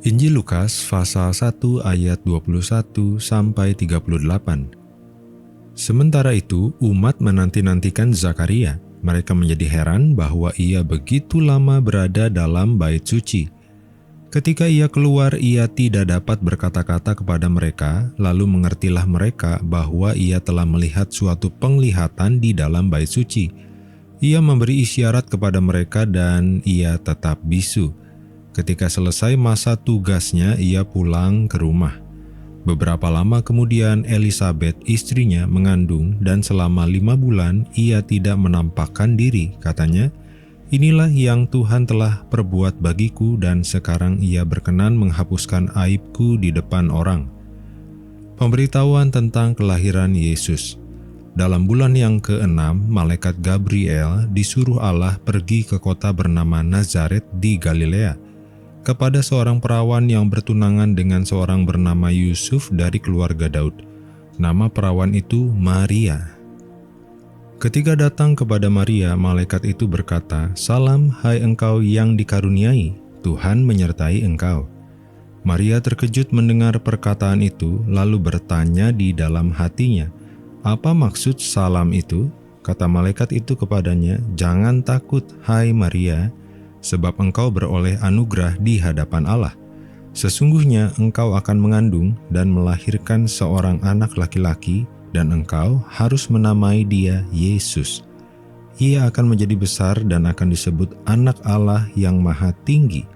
Injil Lukas pasal 1 ayat 21 sampai 38. Sementara itu, umat menanti-nantikan Zakaria. Mereka menjadi heran bahwa ia begitu lama berada dalam bait suci. Ketika ia keluar, ia tidak dapat berkata-kata kepada mereka, lalu mengertilah mereka bahwa ia telah melihat suatu penglihatan di dalam bait suci. Ia memberi isyarat kepada mereka dan ia tetap bisu. Ketika selesai masa tugasnya, ia pulang ke rumah. Beberapa lama kemudian Elisabet istrinya mengandung dan selama 5 bulan ia tidak menampakkan diri. Katanya, "Inilah yang Tuhan telah perbuat bagiku dan sekarang ia berkenan menghapuskan aibku di depan orang." Pemberitahuan tentang kelahiran Yesus. Dalam bulan yang ke-6, malaikat Gabriel disuruh Allah pergi ke kota bernama Nazaret di Galilea, kepada seorang perawan yang bertunangan dengan seorang bernama Yusuf dari keluarga Daud. Nama perawan itu Maria. Ketika datang kepada Maria, malaikat itu berkata, "Salam, hai engkau yang dikaruniai, Tuhan menyertai engkau." Maria terkejut mendengar perkataan itu, lalu bertanya di dalam hatinya, "Apa maksud salam itu?" Kata malaikat itu kepadanya, "Jangan takut, hai Maria, sebab engkau beroleh anugerah di hadapan Allah. Sesungguhnya engkau akan mengandung dan melahirkan seorang anak laki-laki, dan engkau harus menamai dia Yesus. Ia akan menjadi besar dan akan disebut Anak Allah yang Maha Tinggi.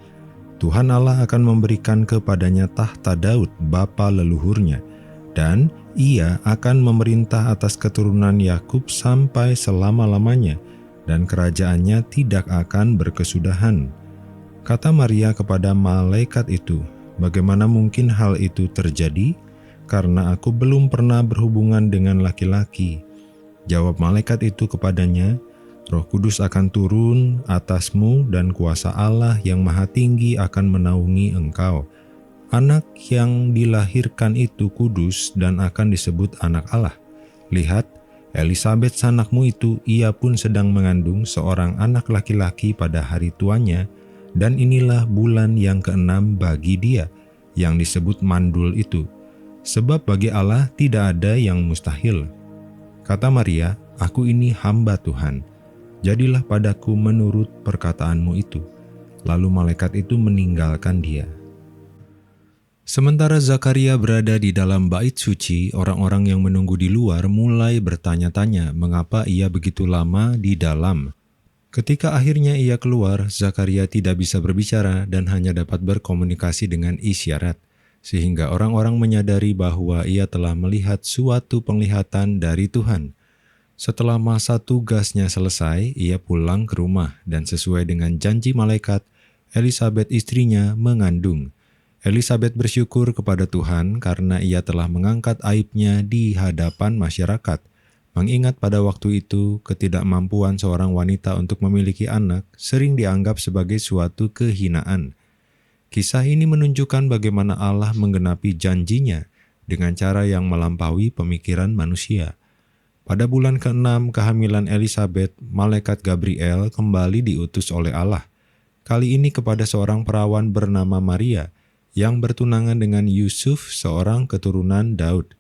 Tuhan Allah akan memberikan kepadanya tahta Daud, bapa leluhurnya, dan ia akan memerintah atas keturunan Yakub sampai selama-lamanya, dan kerajaannya tidak akan berkesudahan." Kata Maria kepada malaikat itu, "Bagaimana mungkin hal itu terjadi? Karena aku belum pernah berhubungan dengan laki-laki." Jawab malaikat itu kepadanya, "Roh Kudus akan turun atasmu dan kuasa Allah yang Maha Tinggi akan menaungi engkau. Anak yang dilahirkan itu kudus dan akan disebut Anak Allah. Lihat, Elisabet sanakmu itu, ia pun sedang mengandung seorang anak laki-laki pada hari tuanya, dan inilah bulan yang ke-6 bagi dia, yang disebut mandul itu. Sebab bagi Allah tidak ada yang mustahil." Kata Maria, "Aku ini hamba Tuhan. Jadilah padaku menurut perkataanmu itu." Lalu malaikat itu meninggalkan dia. Sementara Zakaria berada di dalam bait suci, orang-orang yang menunggu di luar mulai bertanya-tanya mengapa ia begitu lama di dalam. Ketika akhirnya ia keluar, Zakaria tidak bisa berbicara dan hanya dapat berkomunikasi dengan isyarat, sehingga orang-orang menyadari bahwa ia telah melihat suatu penglihatan dari Tuhan. Setelah masa tugasnya selesai, ia pulang ke rumah dan sesuai dengan janji malaikat, Elisabet istrinya mengandung. Elisabet bersyukur kepada Tuhan karena ia telah mengangkat aibnya di hadapan masyarakat. Mengingat pada waktu itu, ketidakmampuan seorang wanita untuk memiliki anak sering dianggap sebagai suatu kehinaan. Kisah ini menunjukkan bagaimana Allah menggenapi janjinya dengan cara yang melampaui pemikiran manusia. Pada bulan ke-6 kehamilan Elisabet, malaikat Gabriel kembali diutus oleh Allah. Kali ini kepada seorang perawan bernama Maria, yang bertunangan dengan Yusuf, seorang keturunan Daud.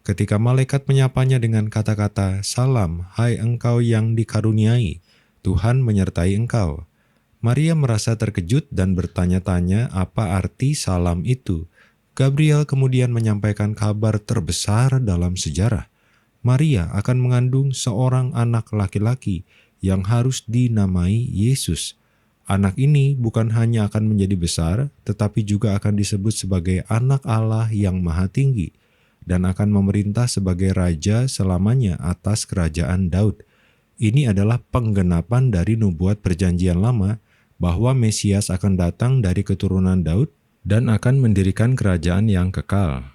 Ketika malaikat menyapanya dengan kata-kata, "Salam, hai engkau yang dikaruniai, Tuhan menyertai engkau." Maria merasa terkejut dan bertanya-tanya apa arti salam itu. Gabriel kemudian menyampaikan kabar terbesar dalam sejarah. Maria akan mengandung seorang anak laki-laki yang harus dinamai Yesus. Anak ini bukan hanya akan menjadi besar, tetapi juga akan disebut sebagai Anak Allah yang Maha Tinggi, dan akan memerintah sebagai Raja selamanya atas kerajaan Daud. Ini adalah penggenapan dari nubuat perjanjian lama, bahwa Mesias akan datang dari keturunan Daud dan akan mendirikan kerajaan yang kekal.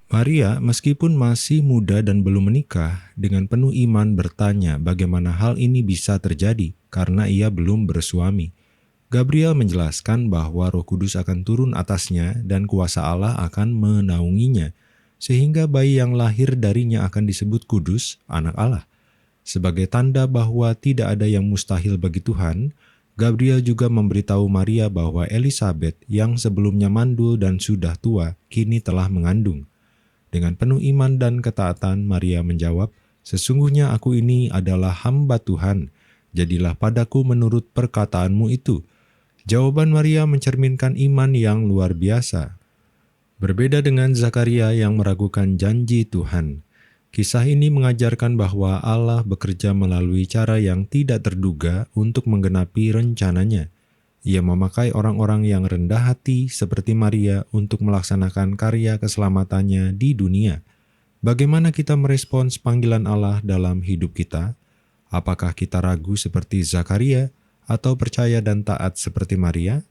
Maria, meskipun masih muda dan belum menikah, dengan penuh iman bertanya bagaimana hal ini bisa terjadi karena ia belum bersuami. Gabriel menjelaskan bahwa Roh Kudus akan turun atasnya dan kuasa Allah akan menaunginya, sehingga bayi yang lahir darinya akan disebut kudus, Anak Allah. Sebagai tanda bahwa tidak ada yang mustahil bagi Tuhan, Gabriel juga memberitahu Maria bahwa Elisabet yang sebelumnya mandul dan sudah tua, kini telah mengandung. Dengan penuh iman dan ketaatan, Maria menjawab, "Sesungguhnya aku ini adalah hamba Tuhan, jadilah padaku menurut perkataanmu itu." Jawaban Maria mencerminkan iman yang luar biasa. Berbeda dengan Zakaria yang meragukan janji Tuhan, kisah ini mengajarkan bahwa Allah bekerja melalui cara yang tidak terduga untuk menggenapi rencananya. Ia memakai orang-orang yang rendah hati seperti Maria untuk melaksanakan karya keselamatannya di dunia. Bagaimana kita merespons panggilan Allah dalam hidup kita? Apakah kita ragu seperti Zakaria atau percaya dan taat seperti Maria?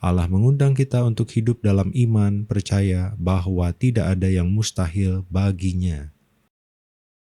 Allah mengundang kita untuk hidup dalam iman, percaya bahwa tidak ada yang mustahil baginya.